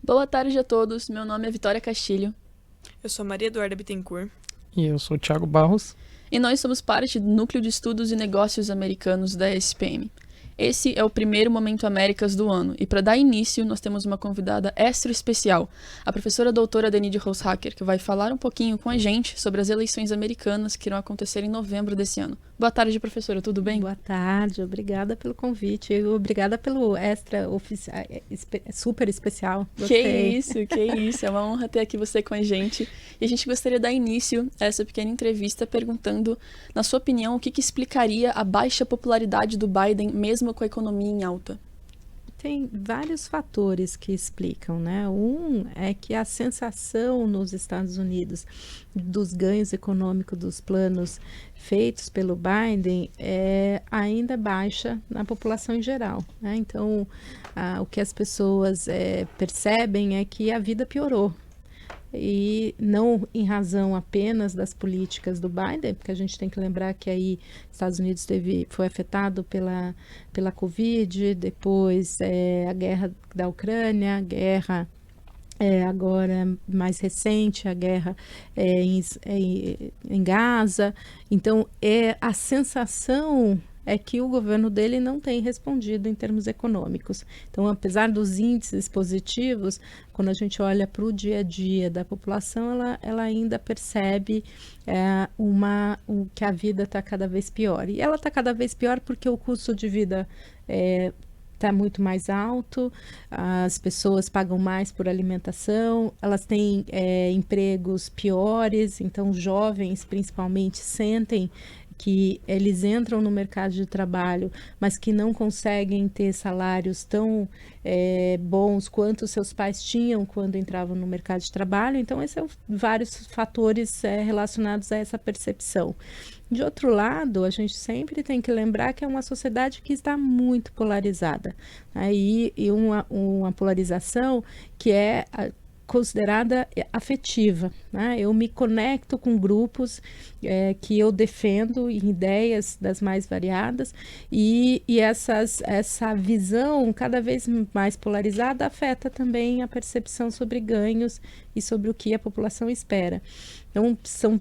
Boa tarde a todos, meu nome é Vitória Castilho Eu sou Maria Eduarda Bittencourt. E eu sou o Thiago Barros. e nós somos parte do Núcleo de Estudos e Negócios Americanos da SPM. Esse é o primeiro Momento Américas do ano e para dar início nós temos uma convidada extra especial, a professora doutora Denide Rosshacker, que vai falar um pouquinho com a gente sobre as eleições americanas que irão acontecer em novembro desse ano. Boa tarde, professora, tudo bem? Boa tarde, obrigada pelo convite e obrigada pelo extra oficial, super especial. Gostei. Que isso, é uma honra ter aqui você com a gente. E a gente gostaria de dar início a essa pequena entrevista perguntando, na sua opinião, o que explicaria a baixa popularidade do Biden, mesmo com a economia em alta? Tem vários fatores que explicam, né? Um é que a sensação nos Estados Unidos dos ganhos econômicos dos planos feitos pelo Biden é ainda baixa na população em geral, né? Então, o que as pessoas percebem é que a vida piorou. E não em razão apenas das políticas do Biden, porque a gente tem que lembrar que aí Estados Unidos foi afetado pela Covid, depois a guerra da Ucrânia, a guerra agora mais recente, a guerra em Gaza. Então, a sensação é que o governo dele não tem respondido em termos econômicos. Então, apesar dos índices positivos, quando a gente olha para o dia a dia da população, ela ainda percebe que a vida está cada vez pior. E ela está cada vez pior porque o custo de vida está muito mais alto, as pessoas pagam mais por alimentação, elas têm empregos piores, então jovens principalmente sentem que eles entram no mercado de trabalho, mas que não conseguem ter salários tão bons quanto seus pais tinham quando entravam no mercado de trabalho. Então, esses são vários fatores relacionados a essa percepção. De outro lado, a gente sempre tem que lembrar que é uma sociedade que está muito polarizada. Aí, e uma polarização que é considerada afetiva, né? Eu me conecto com grupos que eu defendo em ideias das mais variadas e essa visão cada vez mais polarizada afeta também a percepção sobre ganhos e sobre o que a população espera. Então, são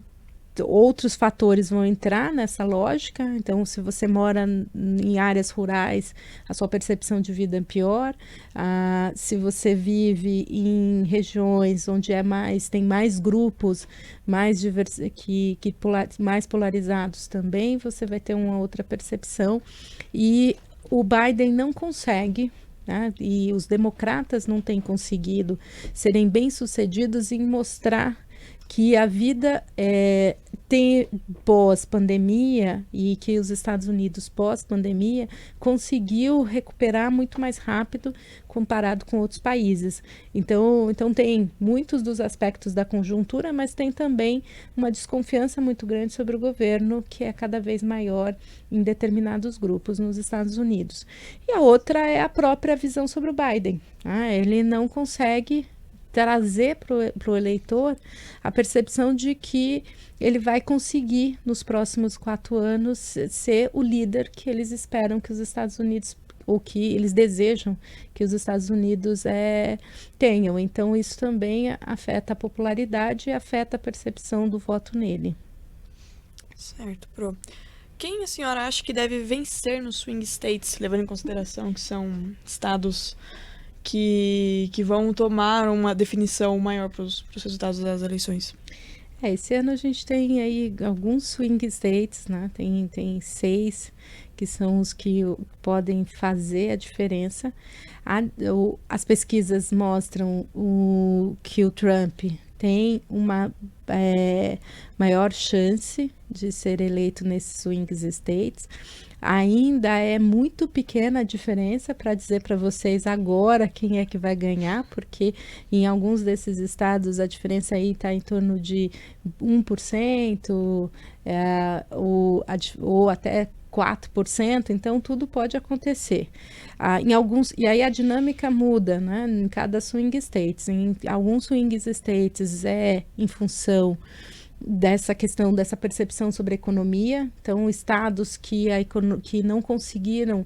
outros fatores vão entrar nessa lógica. Então, se você mora em áreas rurais, a sua percepção de vida é pior. Se você vive em regiões onde tem mais grupos mais mais polarizados também, você vai ter uma outra percepção. E o Biden não consegue, né? E os democratas não têm conseguido serem bem-sucedidos em mostrar que a vida tem pós-pandemia e que os Estados Unidos pós-pandemia conseguiu recuperar muito mais rápido comparado com outros países. Então tem muitos dos aspectos da conjuntura, mas tem também uma desconfiança muito grande sobre o governo, que é cada vez maior em determinados grupos nos Estados Unidos. E a outra é a própria visão sobre o Biden. Ele não consegue trazer para o eleitor a percepção de que ele vai conseguir, nos próximos 4 anos, ser o líder que eles esperam que os Estados Unidos, ou que eles desejam que os Estados Unidos tenham. Então, isso também afeta a popularidade e afeta a percepção do voto nele. Certo, Pro. Quem a senhora acha que deve vencer nos swing states, levando em consideração que são estados que vão tomar uma definição maior para os resultados das eleições? Esse ano a gente tem aí alguns swing states, né? Tem 6 que são os que podem fazer a diferença. As pesquisas mostram que o Trump tem uma maior chance de ser eleito nesses swing states. Ainda é muito pequena a diferença para dizer para vocês agora quem é que vai ganhar, porque em alguns desses estados a diferença aí está em torno de 1%, ou até 4%, então tudo pode acontecer. E aí a dinâmica muda, né, em cada swing states. Em alguns swing states em função dessa questão, dessa percepção sobre a economia. Então, estados que não conseguiram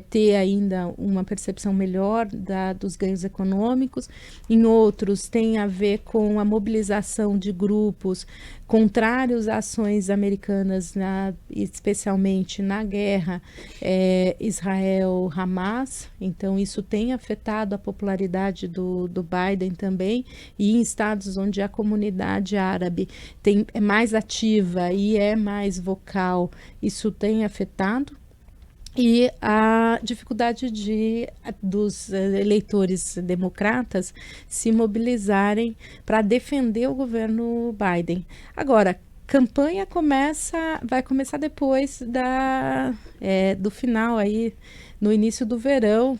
ter ainda uma percepção melhor dos ganhos econômicos. Em outros, tem a ver com a mobilização de grupos contrários às ações americanas, especialmente na guerra Israel-Hamas. Então, isso tem afetado a popularidade do Biden também, e em estados onde a comunidade árabe é mais ativa e é mais vocal, isso tem afetado. E a dificuldade dos eleitores democratas se mobilizarem para defender o governo Biden. Agora, campanha vai começar depois do final aí, no início do verão,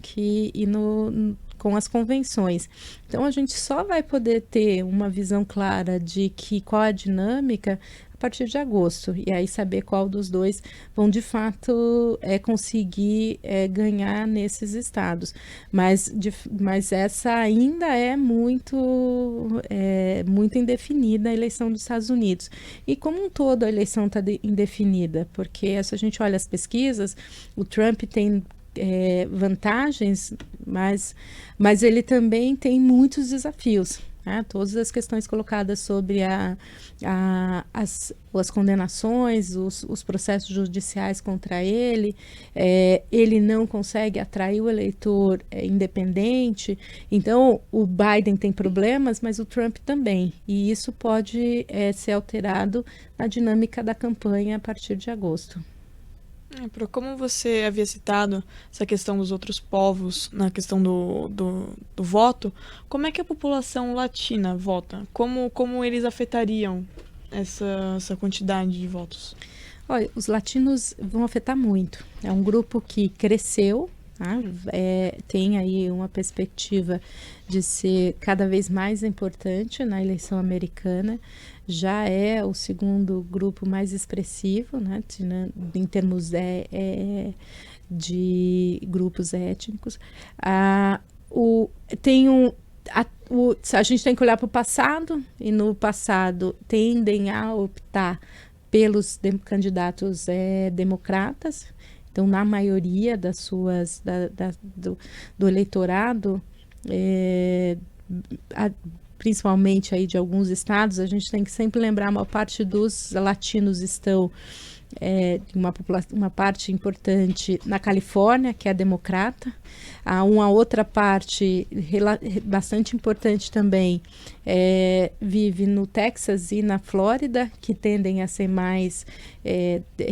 com as convenções. Então, a gente só vai poder ter uma visão clara de qual a dinâmica a partir de agosto, e aí saber qual dos dois vão de fato conseguir ganhar nesses estados. Mas essa ainda é muito indefinida, a eleição dos Estados Unidos. E como um todo a eleição está indefinida, porque se a gente olha as pesquisas, o Trump tem vantagens, mas ele também tem muitos desafios. Todas as questões colocadas sobre as condenações, os processos judiciais contra ele, ele não consegue atrair o eleitor independente. Então, o Biden tem problemas, mas o Trump também. E isso pode ser alterado na dinâmica da campanha a partir de agosto. Como você havia citado essa questão dos outros povos, na questão do voto, como é que a população latina vota? Como eles afetariam essa quantidade de votos? Olha, os latinos vão afetar muito. É um grupo que cresceu, tem aí uma perspectiva de ser cada vez mais importante na eleição americana. Já é o segundo grupo mais expressivo, né, em termos de grupos étnicos. A gente tem que olhar para o passado, e no passado tendem a optar pelos candidatos democratas. Então, na maioria do eleitorado, principalmente aí de alguns estados, a gente tem que sempre lembrar, a maior parte dos latinos estão, uma parte importante na Califórnia, que é democrata. Há uma outra parte bastante importante também vive no Texas e na Flórida, que tendem a ser mais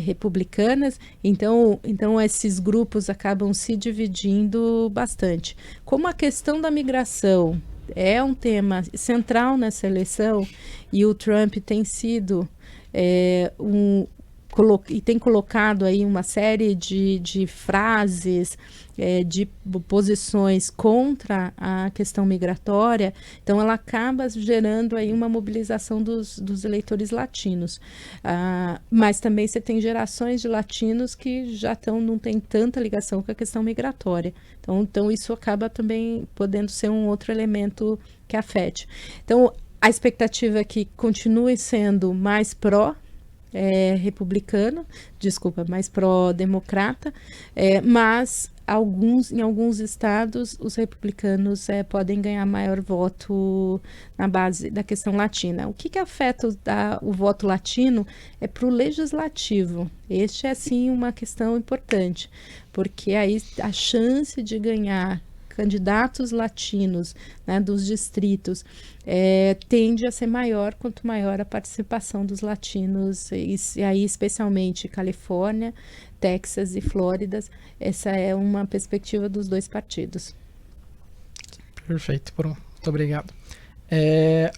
republicanas. Então esses grupos acabam se dividindo bastante. Como a questão da migração é um tema central nessa eleição, e o Trump tem sido e tem colocado aí uma série de frases, de posições contra a questão migratória, então ela acaba gerando aí uma mobilização dos eleitores latinos. Mas também você tem gerações de latinos que já não tem tanta ligação com a questão migratória. Então isso acaba também podendo ser um outro elemento que afete. Então, a expectativa é que continue sendo mais mais pró-democrata, mas em alguns estados os republicanos podem ganhar maior voto na base da questão latina. O que afeta o voto latino é para o legislativo. Este é sim uma questão importante, porque aí a chance de ganhar candidatos latinos, né, dos distritos, tende a ser maior quanto maior a participação dos latinos, e aí especialmente Califórnia, Texas e Flórida. Essa é uma perspectiva dos dois partidos. Perfeito, muito obrigado.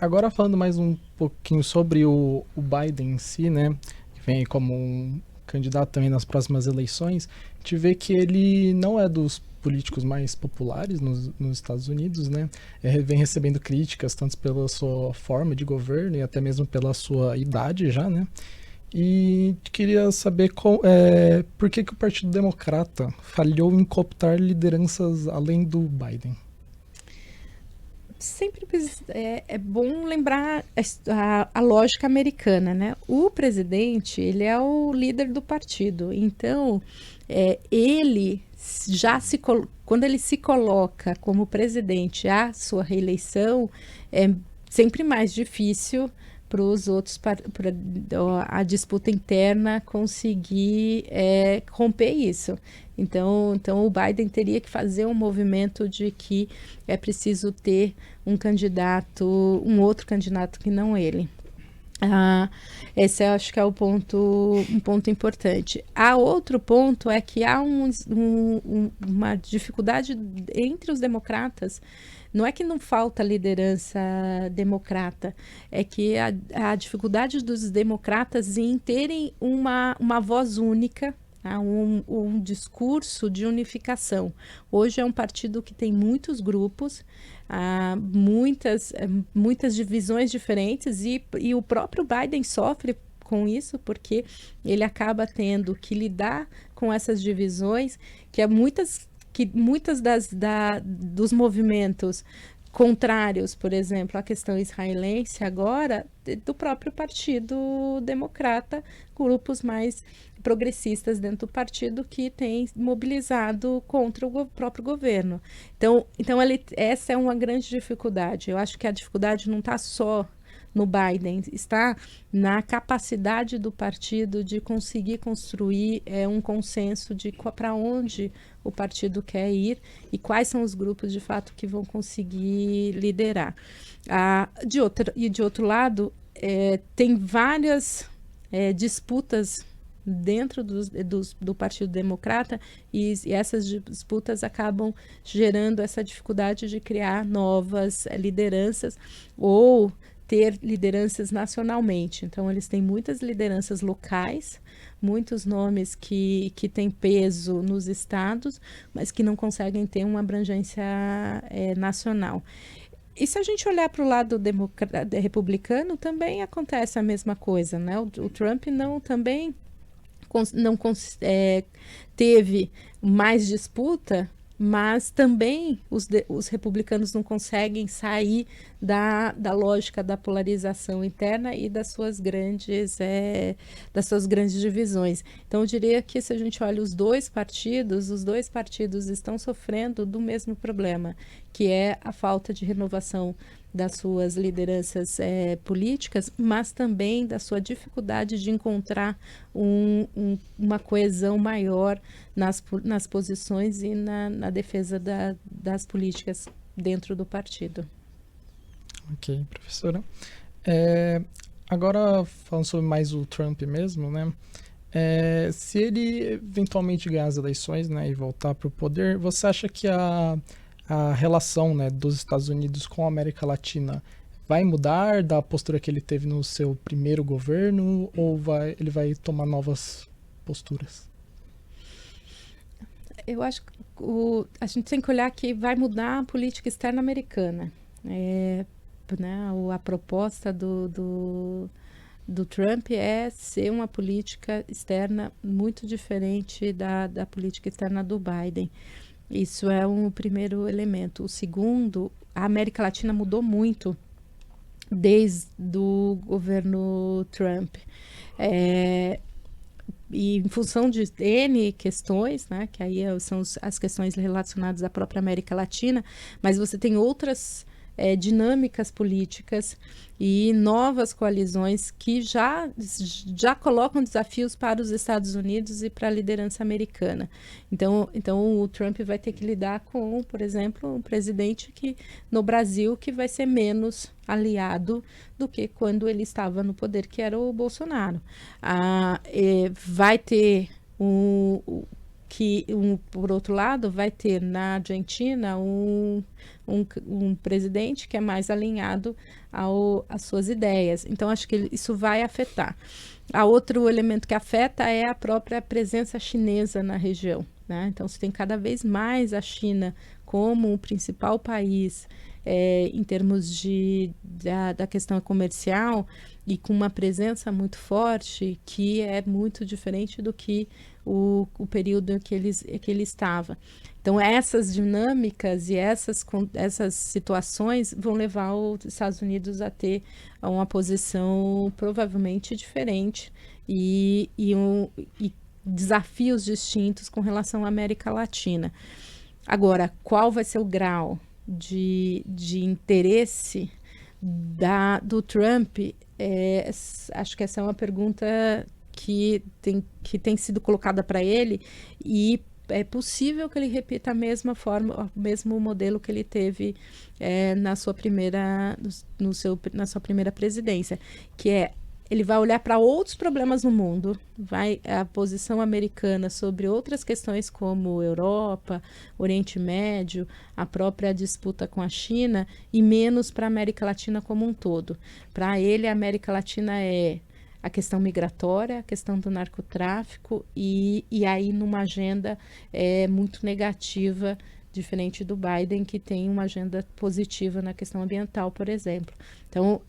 Agora falando mais um pouquinho sobre o Biden em si, né, que vem como um candidato também nas próximas eleições, a gente vê que ele não é dos políticos mais populares nos Estados Unidos, né? Vem recebendo críticas tanto pela sua forma de governo e até mesmo pela sua idade já, né? E queria saber por que o Partido Democrata falhou em cooptar lideranças além do Biden. Sempre é bom lembrar a lógica americana, né? O presidente, ele é o líder do partido, então ele quando ele se coloca como presidente à sua reeleição, é sempre mais difícil para os outros, para a disputa interna conseguir romper isso. Então o Biden teria que fazer um movimento de que é preciso ter um outro candidato que não ele. Esse eu acho que é um ponto importante. Outro ponto é que há uma dificuldade entre os democratas. Não é que não falta liderança democrata, é que a dificuldade dos democratas em terem uma voz única, um discurso de unificação. Hoje é um partido que tem muitos grupos, muitas divisões diferentes, e o próprio Biden sofre com isso, porque ele acaba tendo que lidar com essas divisões, que muitas dos movimentos contrários, por exemplo, à questão israelense, agora, do próprio Partido Democrata, grupos mais progressistas dentro do partido que têm mobilizado contra o próprio governo. Então essa é uma grande dificuldade. Eu acho que a dificuldade não está só no Biden, está na capacidade do partido de conseguir construir um consenso de para onde o partido quer ir e quais são os grupos de fato que vão conseguir liderar. De outro lado, tem várias disputas dentro do Partido Democrata, e essas disputas acabam gerando essa dificuldade de criar novas lideranças ou ter lideranças nacionalmente. Então, eles têm muitas lideranças locais, muitos nomes que têm peso nos estados, mas que não conseguem ter uma abrangência nacional. E se a gente olhar para o lado republicano, também acontece a mesma coisa, né? O Trump também não teve mais disputa, mas também os republicanos não conseguem sair da lógica da polarização interna e das suas grandes divisões. Então, eu diria que se a gente olha os dois partidos estão sofrendo do mesmo problema, que é a falta de renovação das suas lideranças políticas, mas também da sua dificuldade de encontrar uma coesão maior nas posições e na defesa das políticas dentro do partido. Ok, professora. Agora, falando sobre mais o Trump mesmo, né? Se ele eventualmente ganhar as eleições, né, e voltar para o poder, você acha que a relação, né, dos Estados Unidos com a América Latina vai mudar da postura que ele teve no seu primeiro governo, ou ele vai tomar novas posturas? Eu acho que a gente tem que olhar que vai mudar a política externa americana. A proposta do Trump é ser uma política externa muito diferente da política externa do Biden. Isso é um primeiro elemento. O segundo, a América Latina mudou muito desde o governo Trump. E em função de N questões, né, que aí são as questões relacionadas à própria América Latina, mas você tem outras dinâmicas políticas e novas coalizões que já colocam desafios para os Estados Unidos e para a liderança americana. Então o Trump vai ter que lidar com, por exemplo, um presidente no Brasil que vai ser menos aliado do que quando ele estava no poder, que era o Bolsonaro. Vai ter por outro lado, vai ter na Argentina um presidente que é mais alinhado às suas ideias. Então, acho que isso vai afetar. Outro elemento que afeta é a própria presença chinesa na região, né? Então, você tem cada vez mais a China como o principal país em termos da questão comercial, e com uma presença muito forte, que é muito diferente do que o período em que ele estava. Então, essas dinâmicas e essas situações vão levar os Estados Unidos a ter uma posição provavelmente diferente e desafios distintos com relação à América Latina. Agora, qual vai ser o grau de interesse do Trump? Acho que essa é uma pergunta que tem sido colocada para ele, e é possível que ele repita a mesma forma, o mesmo modelo que ele teve na sua primeira presidência, que ele vai olhar para outros problemas no mundo, a posição americana sobre outras questões como Europa, Oriente Médio, a própria disputa com a China, e menos para a América Latina como um todo. Para ele, a América Latina é a questão migratória, a questão do narcotráfico, e aí numa agenda muito negativa, diferente do Biden, que tem uma agenda positiva na questão ambiental, por exemplo. Então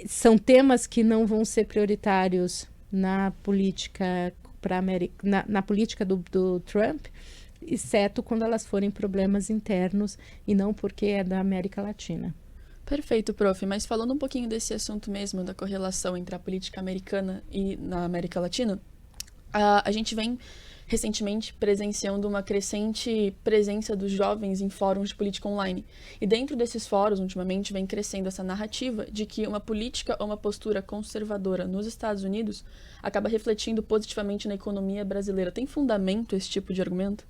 são temas que não vão ser prioritários na política na política do Trump, exceto quando elas forem problemas internos e não porque é da América Latina. Perfeito, prof. Mas falando um pouquinho desse assunto mesmo, da correlação entre a política americana e na América Latina, a gente vem recentemente presenciando uma crescente presença dos jovens em fóruns de política online. E dentro desses fóruns, ultimamente, vem crescendo essa narrativa de que uma política ou uma postura conservadora nos Estados Unidos acaba refletindo positivamente na economia brasileira. Tem fundamento esse tipo de argumento?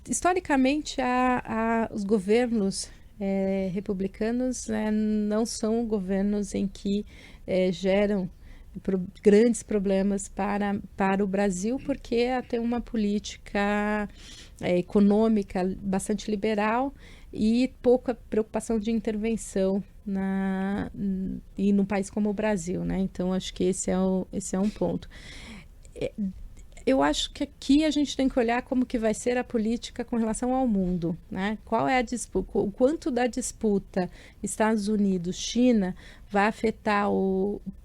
Historicamente, os governos republicanos não são governos em que geram grandes problemas para o Brasil, porque tem uma política econômica bastante liberal e pouca preocupação de intervenção e num país como o Brasil, né? Então, acho que esse é um ponto. Eu acho que aqui a gente tem que olhar como que vai ser a política com relação ao mundo, né? Qual é a disputa, o quanto da disputa Estados Unidos-China vai afetar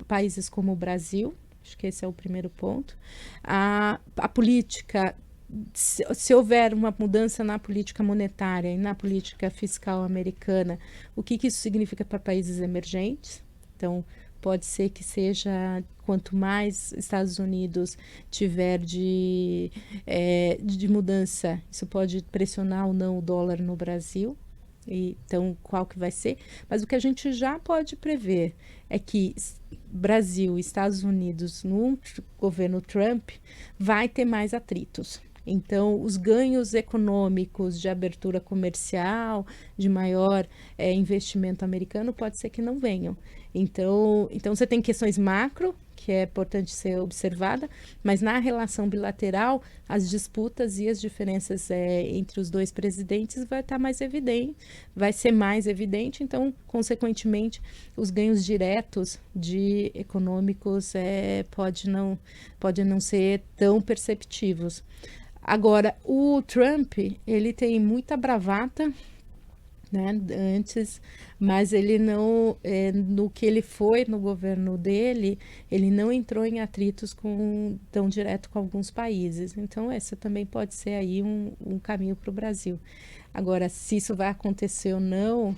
países como o Brasil. Acho que esse é o primeiro ponto. A política, se houver uma mudança na política monetária e na política fiscal americana, o que isso significa para países emergentes? Então, pode ser que seja, quanto mais Estados Unidos tiver de mudança, isso pode pressionar ou não o dólar no Brasil. Então, qual que vai ser? Mas o que a gente já pode prever é que Brasil e Estados Unidos, no governo Trump, vai ter mais atritos. Então, os ganhos econômicos de abertura comercial, de maior investimento americano, pode ser que não venham. Então, você tem questões macro, que é importante ser observada, mas na relação bilateral, as disputas e as diferenças entre os dois presidentes vai estar mais evidente, vai ser mais evidente. Então, consequentemente, os ganhos diretos econômicos pode não ser tão perceptivos. Agora, o Trump, ele tem muita bravata, né, antes, mas ele não, no que ele foi no governo dele, ele não entrou em atritos tão direto com alguns países. Então, esse também pode ser aí um caminho para o Brasil. Agora, se isso vai acontecer ou não,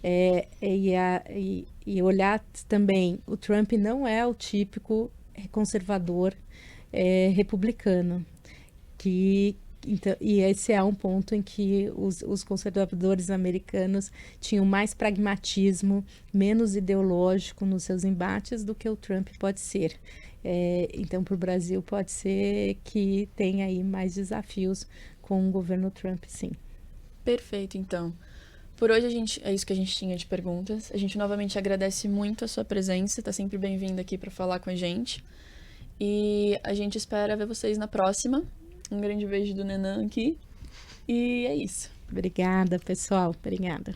e olhar também, o Trump não é o típico conservador republicano, então, e esse é um ponto em que os conservadores americanos tinham mais pragmatismo, menos ideológico nos seus embates do que o Trump pode ser. Então, para o Brasil, pode ser que tenha aí mais desafios com o governo Trump, sim. Perfeito, então. Por hoje, é isso que a gente tinha de perguntas. A gente novamente agradece muito a sua presença, está sempre bem-vinda aqui para falar com a gente. E a gente espera ver vocês na próxima. Um grande beijo do Nenan aqui. E é isso. Obrigada, pessoal. Obrigada.